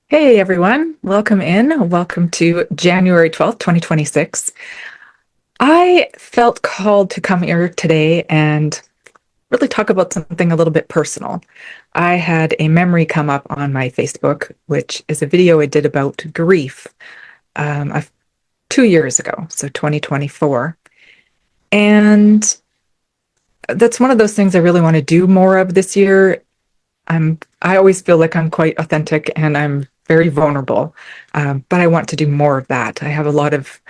Hey everyone, welcome in. Welcome to January 12th, 2026. I felt called to come here today and really talk about something a little bit personal. I had a memory come up on my Facebook, which is a video I did about grief 2 years ago, so 2024. And that's one of those things I really want to do more of this year. I always feel like I'm quite authentic and I'm very vulnerable, but I want to do more of that. I have a lot of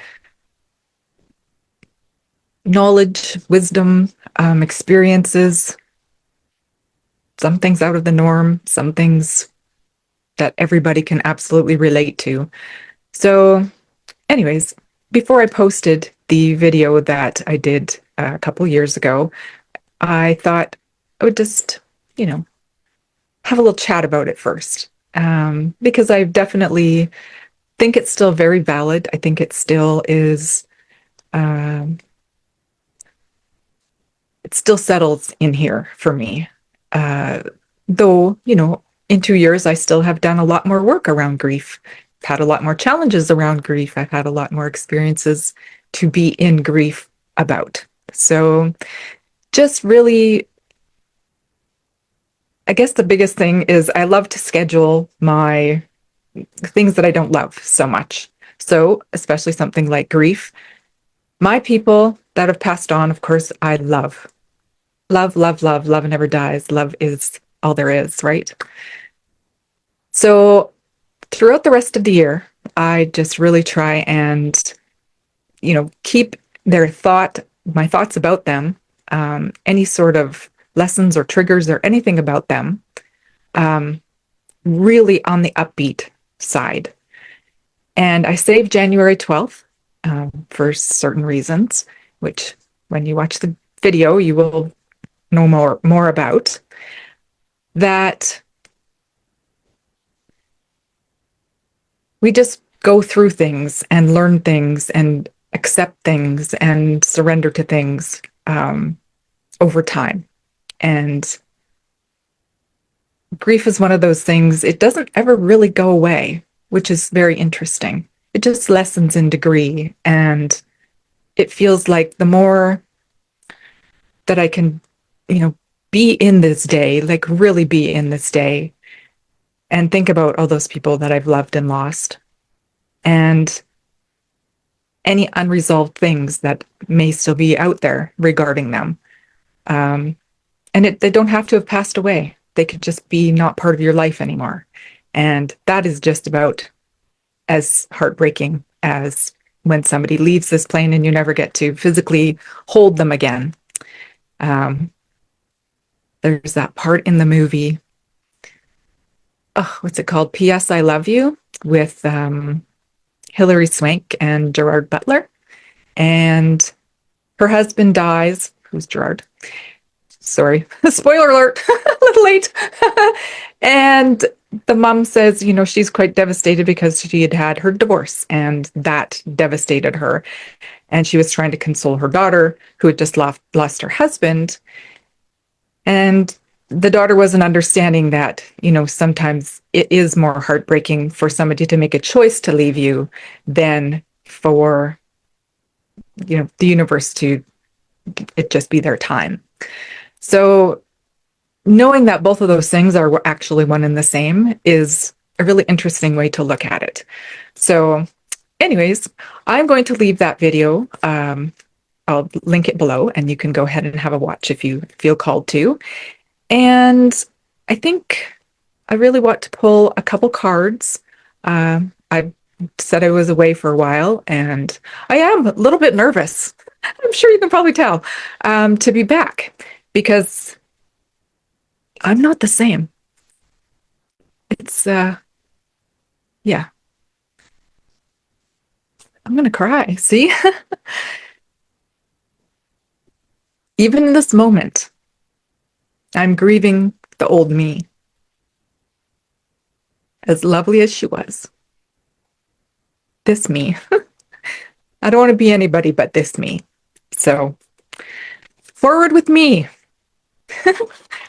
knowledge, wisdom, experiences, some things out of the norm, some things that everybody can absolutely relate to. So, anyways, before I posted the video that I did a couple years ago, I thought I would just, you know, have a little chat about it first. Because I definitely think it's still very valid. I think it still is, um, it still settles in here for me. Uh, though, in 2 years, I still have done a lot more work around grief, had a lot more challenges around grief. I've had a lot more experiences to be in grief about. So, just really, I guess the biggest thing is I love to schedule my things that I don't love so much. So, especially something like grief. My people that have passed on, of course, I love. Love, love, love, love never dies. Love is all there is, right? So throughout the rest of the year, I just really try and, keep my thoughts about them, any sort of lessons or triggers or anything about them, um, really on the upbeat side. And I save January 12th for certain reasons, which when you watch the video, you will know more about that. We just go through things and learn things and accept things and surrender to things over time. And grief is one of those things, it doesn't ever really go away, which is very interesting. It just lessens in degree. And it feels like the more that I can, be in this day, like really be in this day and think about all those people that I've loved and lost. And any unresolved things that may still be out there regarding them. And they don't have to have passed away. They could just be not part of your life anymore. And that is just about as heartbreaking as when somebody leaves this plane and you never get to physically hold them again. Um, there's that part in the movie. Oh, what's it called? P.S. I Love You with Hilary Swank and Gerard Butler. And her husband dies. Who's Gerard? Sorry, spoiler alert, a little late. And the mom says, she's quite devastated because she had had her divorce and that devastated her. And she was trying to console her daughter who had just lost her husband. And the daughter wasn't understanding that, sometimes it is more heartbreaking for somebody to make a choice to leave you than for, the universe to it just be their time. So knowing that both of those things are actually one and the same is a really interesting way to look at it. So anyways, I'm going to leave that video. I'll link it below and you can go ahead and have a watch if you feel called to. And I think I really want to pull a couple cards. I said I was away for a while and I am a little bit nervous. I'm sure you can probably tell, to be back because I'm not the same. It's, yeah, I'm gonna cry. See, even in this moment, I'm grieving the old me, as lovely as she was. This me. I don't want to be anybody but this me. So, forward with me.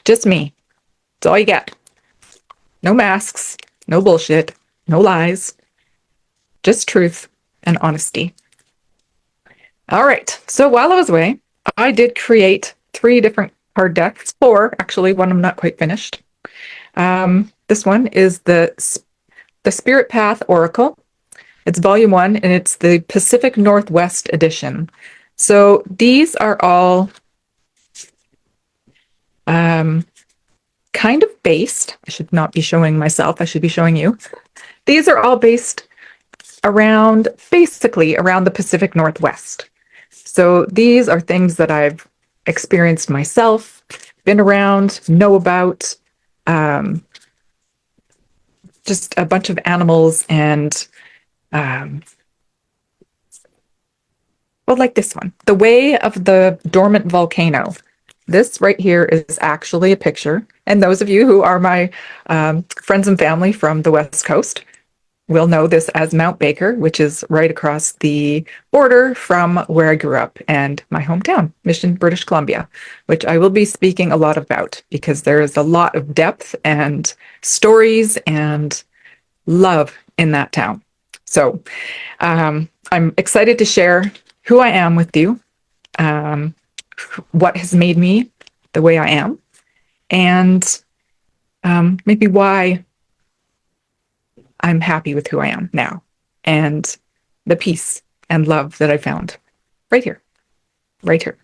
Just me. It's all you get. No masks, no bullshit, no lies, just truth and honesty. All right. So while I was away, I did create 3 different card decks. 4, actually. One I'm not quite finished. This one is the Spirit Path Oracle. It's volume 1, and it's the Pacific Northwest edition. So these are all kind of based. I should not be showing myself. I should be showing you. These are all based basically around the Pacific Northwest. So these are things that I've experienced myself, been around, know about, just a bunch of animals and, well, like this one, The Way of the Dormant Volcano. This right here is actually a picture. And those of you who are my friends and family from the West Coast will know this as Mount Baker, which is right across the border from where I grew up and my hometown, Mission, British Columbia, which I will be speaking a lot about because there is a lot of depth and stories and love in that town. So I'm excited to share who I am with you, what has made me the way I am, and maybe why I'm happy with who I am now and the peace and love that I found right here, right here.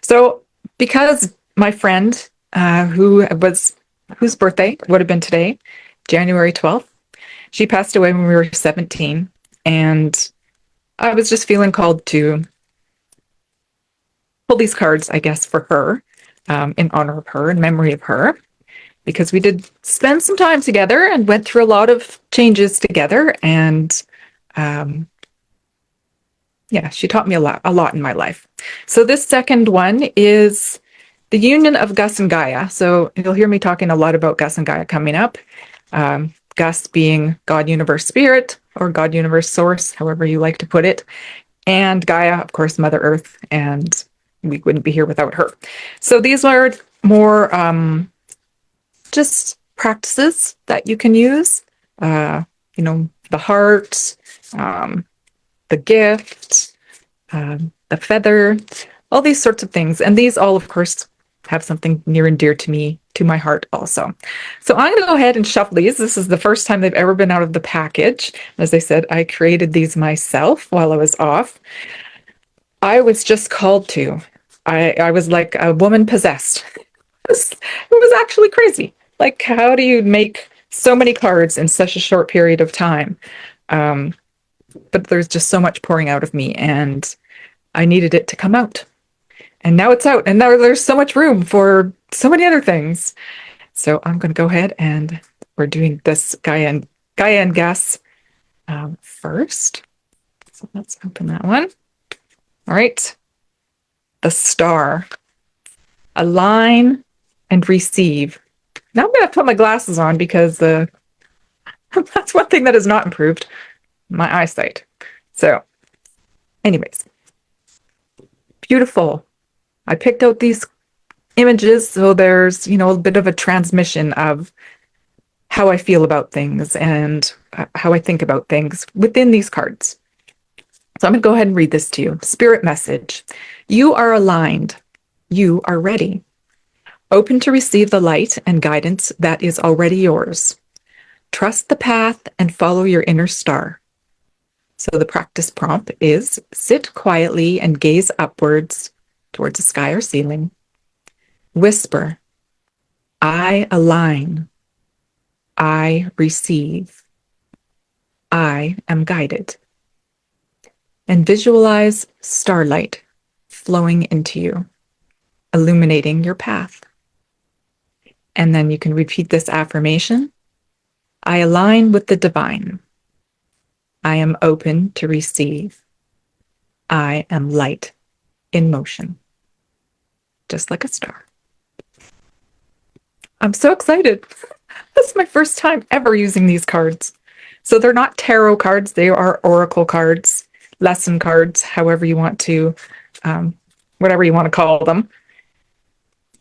So because my friend whose birthday would have been today, January 12th, she passed away when we were 17, and I was just feeling called to pull these cards, I guess, for her, in honor of her, in memory of her, because we did spend some time together and went through a lot of changes together. And yeah, she taught me a lot in my life. So this second one is the union of Gus and Gaia. So you'll hear me talking a lot about Gus and Gaia coming up. Gus being God, Universe, Spirit, or God, Universe, Source, however you like to put it. And Gaia, of course, Mother Earth, and we wouldn't be here without her. So these are more just practices that you can use. The heart, the gift, the feather, all these sorts of things. And these all, of course, have something near and dear to me, to my heart also. So I'm going to go ahead and shuffle these. This is the first time they've ever been out of the package. As I said, I created these myself while I was off. I was just called to. I was like a woman possessed. It was actually crazy. Like, how do you make so many cards in such a short period of time? But there's just so much pouring out of me, and I needed it to come out. And now it's out, and now there's so much room for so many other things. So I'm going to go ahead, and we're doing this Gaia and Gus first. So let's open that one. All right. The star. Align and receive. Now I'm going to have to put my glasses on because that's one thing that has not improved, my eyesight. So anyways, beautiful. I picked out these images so there's, a bit of a transmission of how I feel about things and how I think about things within these cards. So I'm going to go ahead and read this to you. Spirit message. You are aligned. You are ready. Open to receive the light and guidance that is already yours. Trust the path and follow your inner star. So the practice prompt is sit quietly and gaze upwards towards the sky or ceiling. Whisper, I align. I receive. I am guided. And visualize starlight flowing into you, illuminating your path. And then you can repeat this affirmation. I align with the divine. I am open to receive. I am light in motion, just like a star. I'm so excited. This is my first time ever using these cards. So they're not tarot cards. They are oracle cards, lesson cards, however you want to, whatever you want to call them.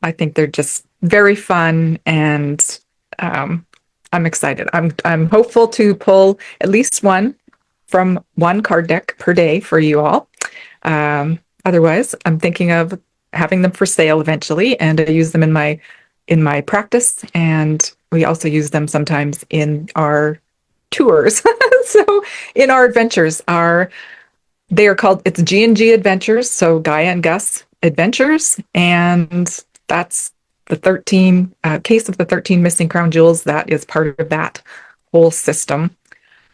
I think they're just very fun and I'm excited. I'm hopeful to pull at least one from one card deck per day for you all. Otherwise, I'm thinking of having them for sale eventually, and I use them in my practice, and we also use them sometimes in our tours. So in our adventures, they are called, it's G&G Adventures, so Gaia and Gus Adventures, and that's the 13 case of the 13 missing crown jewels. That is part of that whole system.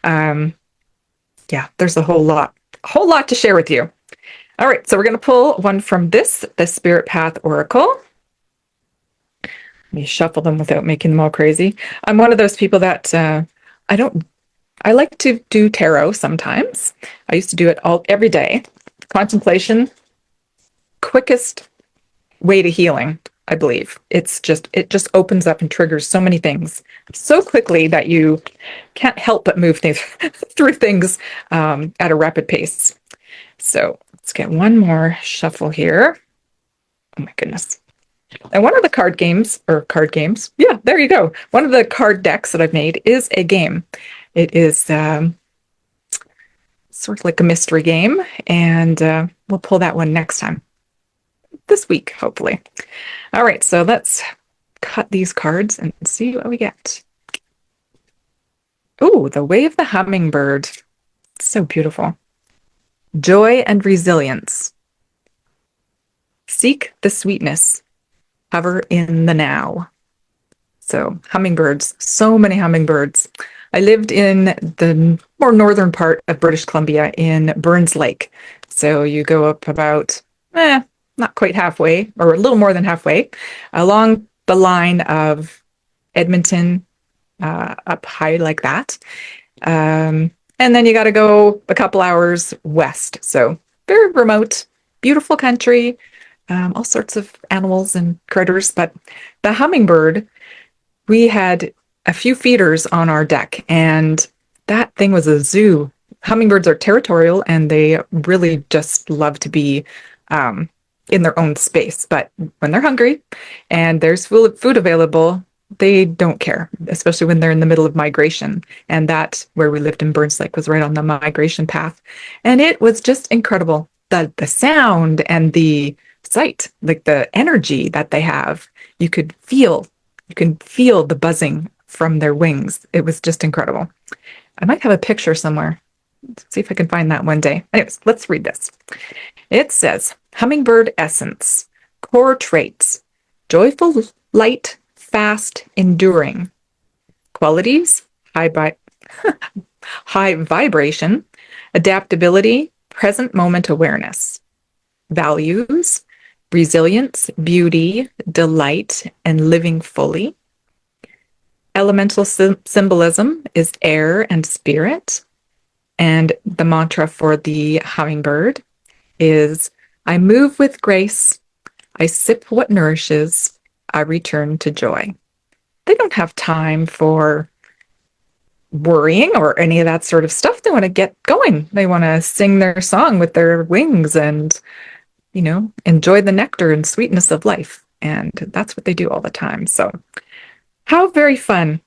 Yeah, there's a whole lot to share with you. All right, so we're going to pull one from the Spirit Path Oracle. Let me shuffle them without making them all crazy. I'm one of those people that I like to do tarot sometimes. I used to do it every day. Contemplation, quickest way to healing, I believe. It just opens up and triggers so many things so quickly that you can't help but move things through things at a rapid pace. So let's get one more shuffle here. Oh my goodness. And one of the card games, yeah, there you go. One of the card decks that I've made is a game. It is sort of like a mystery game, and we'll pull that one next time. This week, hopefully. All right, so let's cut these cards and see what we get. Oh, the Way of the Hummingbird. So beautiful. Joy and resilience. Seek the sweetness. Hover in the now. So hummingbirds, so many hummingbirds. I lived in the more northern part of British Columbia in Burns Lake. So you go up about, not quite halfway, or a little more than halfway, along the line of Edmonton, up high like that. And then you got to go a couple hours west. So very remote, beautiful country, all sorts of animals and critters. But the hummingbird, we had a few feeders on our deck, and that thing was a zoo. Hummingbirds are territorial, and they really just love to be in their own space. But when they're hungry and there's food available, they don't care, especially when they're in the middle of migration. And that, where we lived in Burns Lake, was right on the migration path. And it was just incredible. The sound and the sight, like the energy that they have, you can feel the buzzing from their wings. It was just incredible. I might have a picture somewhere. Let's see if I can find that one day. Anyways, let's read this. It says, hummingbird essence, core traits, joyful, light, fast, enduring. Qualities, high vibration, adaptability, present moment awareness. Values, resilience, beauty, delight, and living fully. Elemental symbolism is air and spirit. And the mantra for the hummingbird is, I move with grace, I sip what nourishes, I return to joy. They don't have time for worrying or any of that sort of stuff. They want to get going. They want to sing their song with their wings and, enjoy the nectar and sweetness of life. And that's what they do all the time. So how very fun.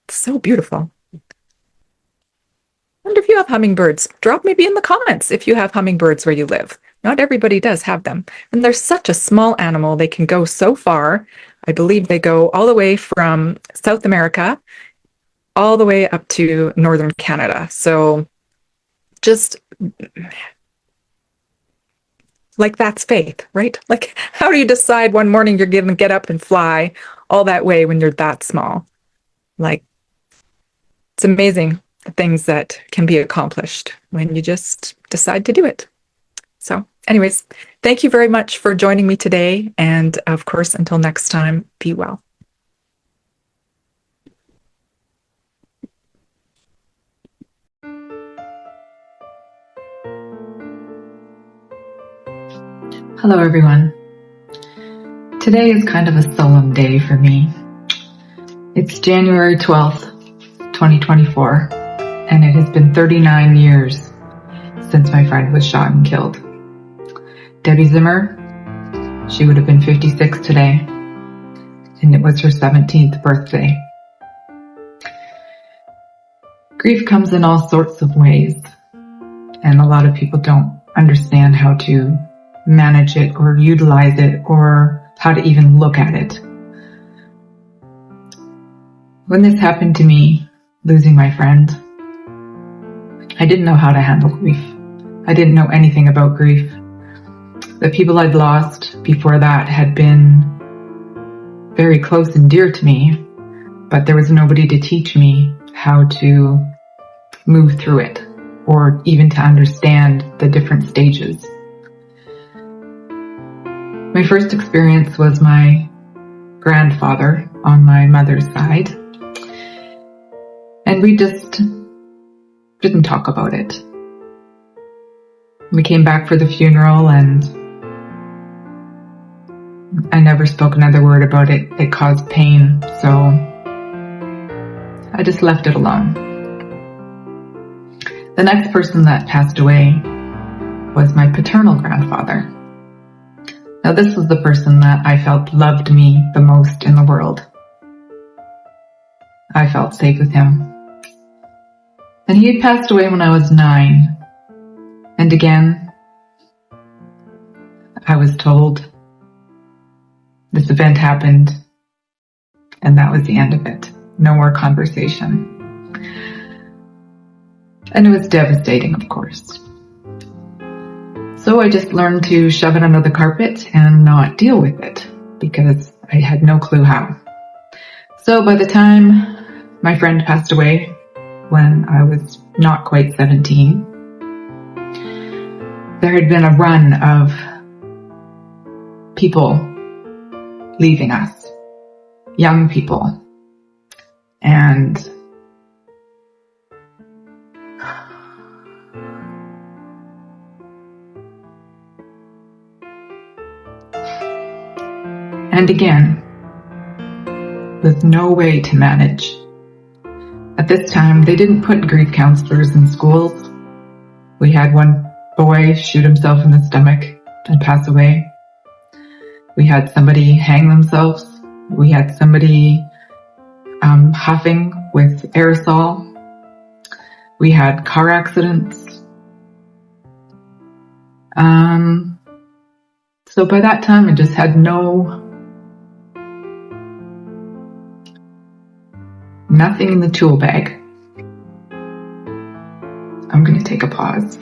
So beautiful. I wonder if you have hummingbirds. Drop maybe in the comments if you have hummingbirds where you live. Not everybody does have them. And they're such a small animal. They can go so far. I believe they go all the way from South America all the way up to northern Canada. So just like, that's faith, right? Like, how do you decide one morning you're going to get up and fly all that way when you're that small? Like, it's amazing the things that can be accomplished when you just decide to do it. So anyways, thank you very much for joining me today. And of course, until next time, be well. Hello, everyone. Today is kind of a solemn day for me. It's January 12th, 2024, and it has been 39 years since my friend was shot and killed. Debbie Zimmer, she would have been 56 today, and it was her 17th birthday. Grief comes in all sorts of ways, and a lot of people don't understand how to manage it or utilize it or how to even look at it. When this happened to me, losing my friend, I didn't know how to handle grief. I didn't know anything about grief. The people I'd lost before that had been very close and dear to me, but there was nobody to teach me how to move through it or even to understand the different stages. My first experience was my grandfather on my mother's side, and we just didn't talk about it. We came back for the funeral and I never spoke another word about it. It caused pain, so I just left it alone. The next person that passed away was my paternal grandfather. Now this was the person that I felt loved me the most in the world. I felt safe with him. And he had passed away when I was 9. And again, I was told this event happened and that was the end of it. No more conversation. And it was devastating, of course. So I just learned to shove it under the carpet and not deal with it because I had no clue how. So by the time my friend passed away, when I was not quite 17, there had been a run of people leaving us, young people, and again, with no way to manage. At this time, they didn't put grief counselors in schools. We had one boy shoot himself in the stomach and pass away. We had somebody hang themselves. We had somebody huffing with aerosol. We had car accidents. So by that time, I just had nothing in the tool bag. I'm going to take a pause.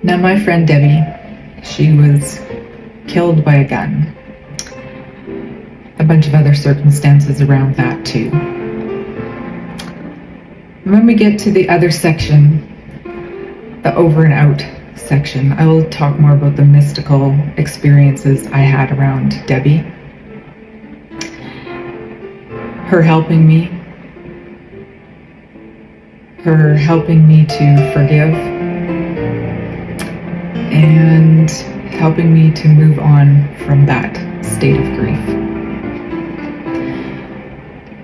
Now my friend Debbie, she was killed by a gun. A bunch of other circumstances around that too. When we get to the other section, the over and out section, I will talk more about the mystical experiences I had around Debbie. Her helping me to forgive, and helping me to move on from that state of grief.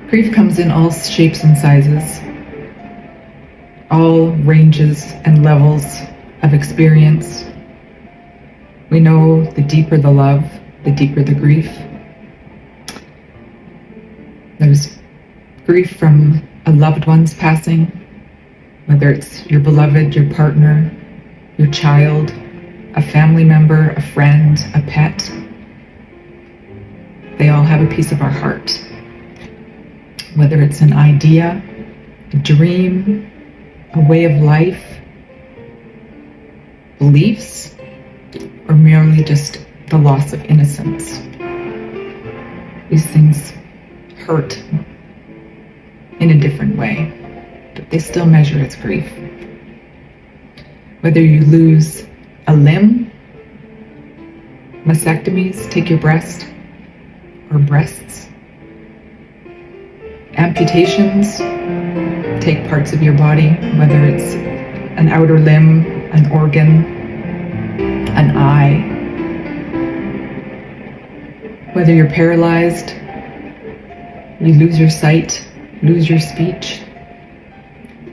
Grief comes in all shapes and sizes, all ranges and levels of experience. We know the deeper the love, the deeper the grief. There's grief from a loved one's passing, whether it's your beloved, your partner, your child, a family member, a friend, a pet. They all have a piece of our heart. Whether it's an idea, a dream, a way of life, beliefs, or merely just the loss of innocence. These things hurt in a different way, but they still measure as grief. Whether you lose a limb, mastectomies, take your breast or breasts, amputations, take parts of your body, whether it's an outer limb, an organ, an eye, whether you're paralyzed, you lose your sight, lose your speech.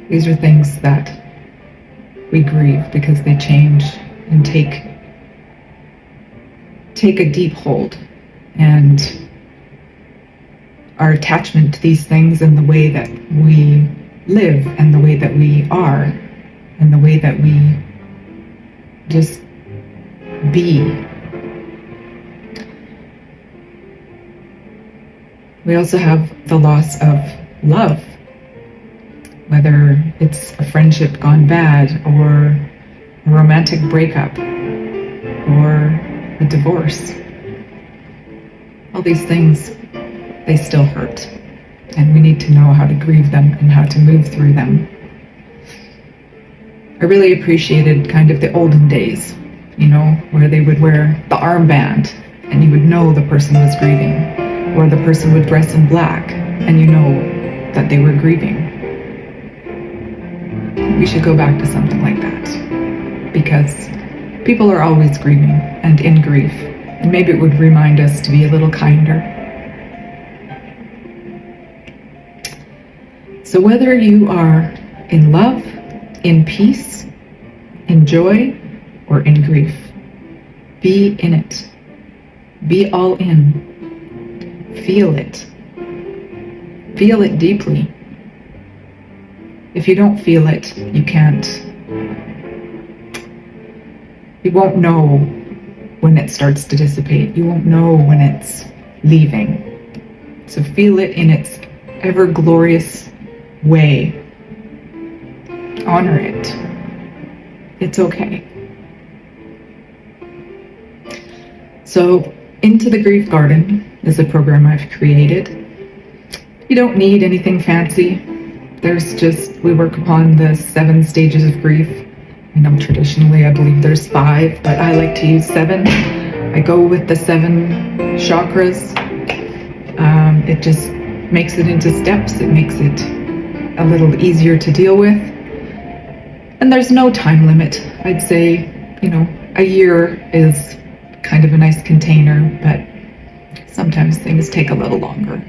These are things that we grieve because they change and take a deep hold and our attachment to these things and the way that we live and the way that we are and the way that we just be. We also have the loss of love, whether it's a friendship gone bad or a romantic breakup or a divorce. All these things, they still hurt, and we need to know how to grieve them and how to move through them. I really appreciated kind of the olden days, where they would wear the armband and you would know the person was grieving, or the person would dress in black and you know that they were grieving. We should go back to something like that, because people are always grieving and in grief, and maybe it would remind us to be a little kinder. So whether you are in love, in peace, in joy, or in grief, be in it. Be all in. Feel it. Feel it deeply. If you don't feel it, you won't know when it starts to dissipate. You won't know when it's leaving. So feel it in its ever glorious way. Honor it. It's okay. So, Into the Grief Garden is a program I've created. You don't need anything fancy. We work upon the 7 stages of grief. Traditionally I believe there's 5, but I like to use 7. I go with the 7 chakras. It just makes it into steps. It makes it a little easier to deal with. And there's no time limit. I'd say, a year is kind of a nice container, but sometimes things take a little longer.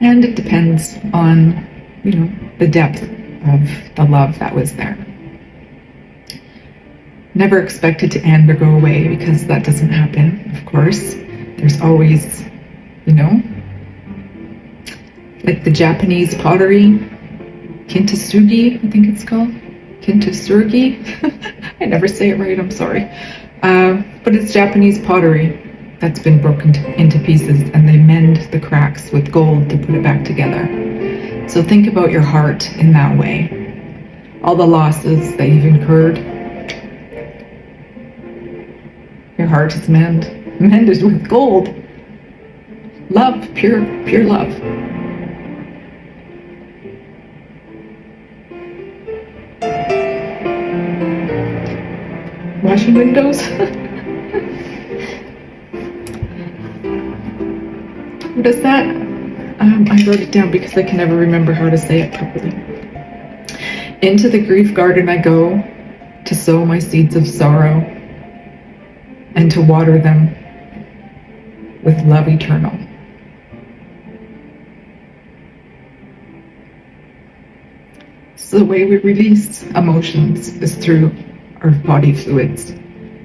And it depends on, the depth of the love that was there. Never expect it to end or go away, because that doesn't happen, of course. There's always, like the Japanese pottery, kintsugi, I think it's called. Kintsugi. I never say it right, I'm sorry. But it's Japanese pottery that's been broken into pieces, and they mend the cracks with gold to put it back together. So think about your heart in that way. All the losses that you've incurred, your heart is mended with gold. Love, pure love. Washing windows. What is that? I wrote it down because I can never remember how to say it properly. Into the grief garden I go, to sow my seeds of sorrow and to water them with love eternal. So the way we release emotions is through our body fluids.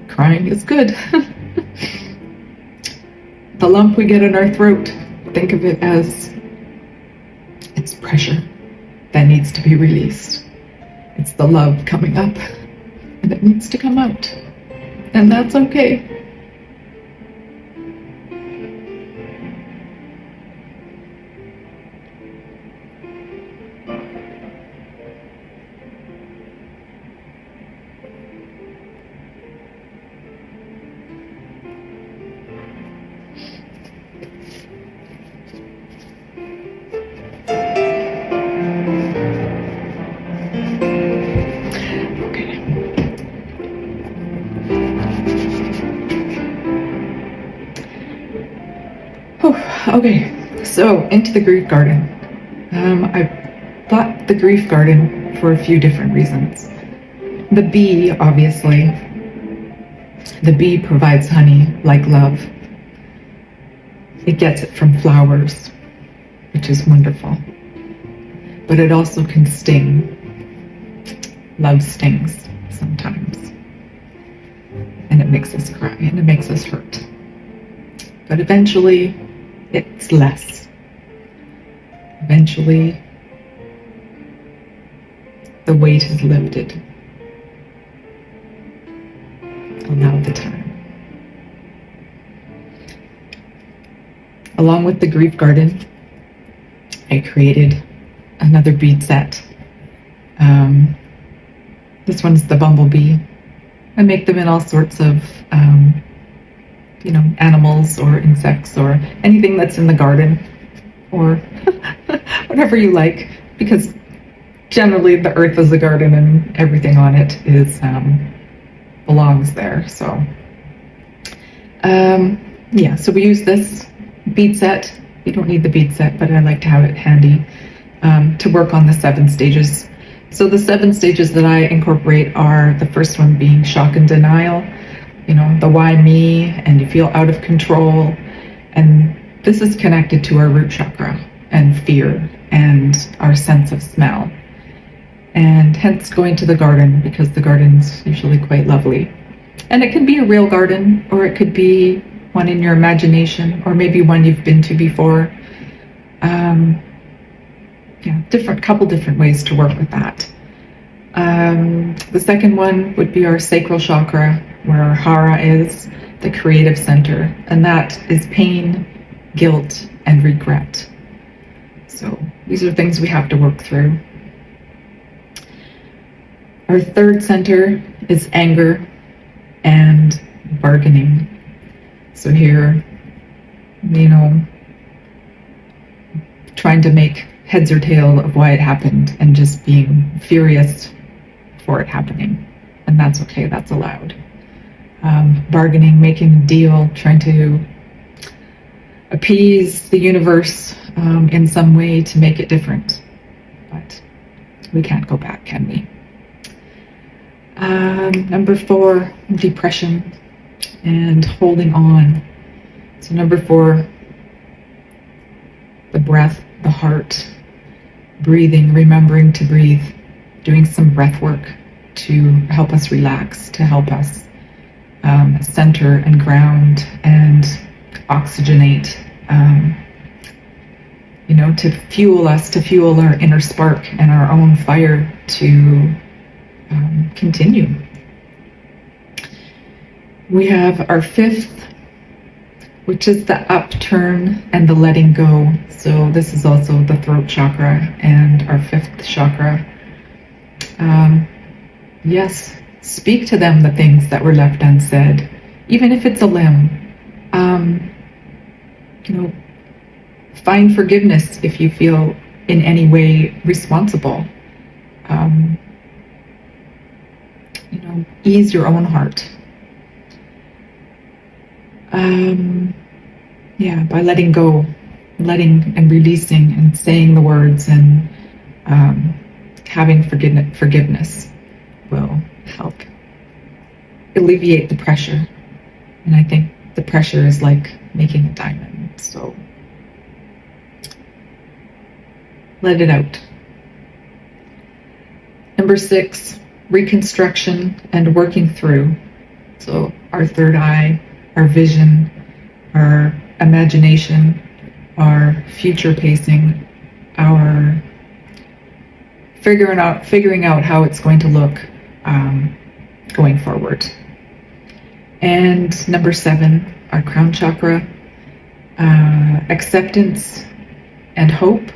Crying is good. The lump we get in our throat, think of it as it's pressure that needs to be released. It's the love coming up, and it needs to come out. And that's okay. Okay, so into the grief garden. I bought the grief garden for a few different reasons. The bee, obviously. The bee provides honey like love. It gets it from flowers, which is wonderful. But it also can sting. Love stings sometimes. And it makes us cry and it makes us hurt. But eventually, it's less. Eventually, the weight is lifted. Allow the time. Along with the grief garden, I created another bead set. This one's the bumblebee. I make them in all sorts of, animals or insects or anything that's in the garden, or whatever you like, because generally the earth is a garden and everything on it is belongs there. So so we use this bead set. You don't need the bead set, but I like to have it handy to work on the 7 stages. So the 7 stages that I incorporate are, the first one being shock and denial, the why me, and you feel out of control. And this is connected to our root chakra and fear and our sense of smell. And hence going to the garden, because the garden's usually quite lovely. And it can be a real garden, or it could be one in your imagination, or maybe one you've been to before. Couple different ways to work with that. The second one would be our sacral chakra, where our hara is, the creative center, and that is pain, guilt, and regret. So these are things we have to work through. Our third center is anger and bargaining. So here, trying to make heads or tail of why it happened and just being furious for it happening. And that's okay, that's allowed. Bargaining, making a deal, trying to appease the universe in some way to make it different. But we can't go back, can we? Number 4, depression and holding on. So number 4, the breath, the heart, breathing, remembering to breathe, doing some breath work to help us relax, to help us center and ground and oxygenate, to fuel us, to fuel our inner spark and our own fire to continue. We have our 5th, which is the upturn and the letting go. So this is also the throat chakra and our 5th chakra. Yes, speak to them the things that were left unsaid, even if it's a limb. Find forgiveness if you feel in any way responsible. Ease your own heart. By letting go, letting and releasing and saying the words and having forgiveness will help alleviate the pressure. And I think the pressure is like making a diamond, so let it out. Number 6, reconstruction and working through. So our third eye, our vision, our imagination, our future pacing, our figuring out how it's going to look going forward. And number 7, our crown chakra, acceptance and hope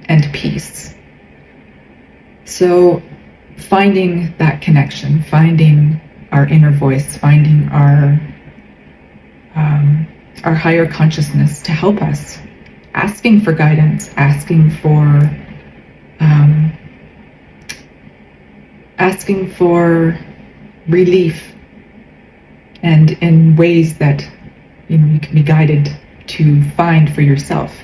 and peace. So finding that connection, finding our inner voice, finding our higher consciousness to help us, asking for guidance, asking for relief, and in ways that you can be guided to find for yourself.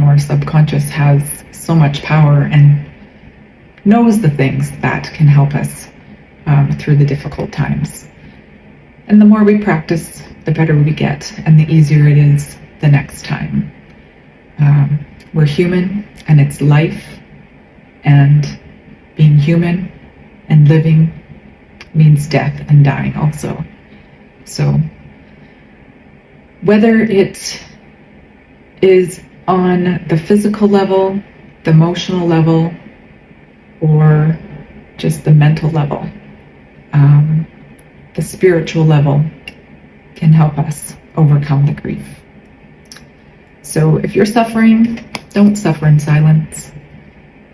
Our subconscious has so much power and knows the things that can help us through the difficult times. And the more we practice, the better we get, and the easier it is the next time. We're human, and it's life, and being human and living means death and dying also. So whether it is on the physical level, the emotional level, or just the mental level. The spiritual level can help us overcome the grief. So if you're suffering, don't suffer in silence.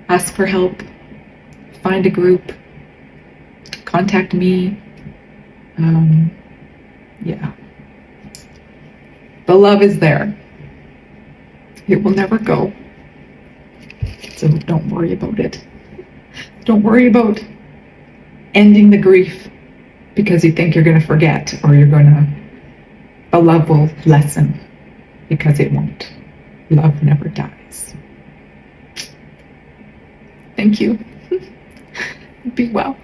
Ask for help. Find a group. Contact me. Yeah. The love is there. It will never go. So don't worry about it. Don't worry about ending the grief because you think you're going to forget or the love will lessen, because it won't. Love never dies. Thank you. Be well.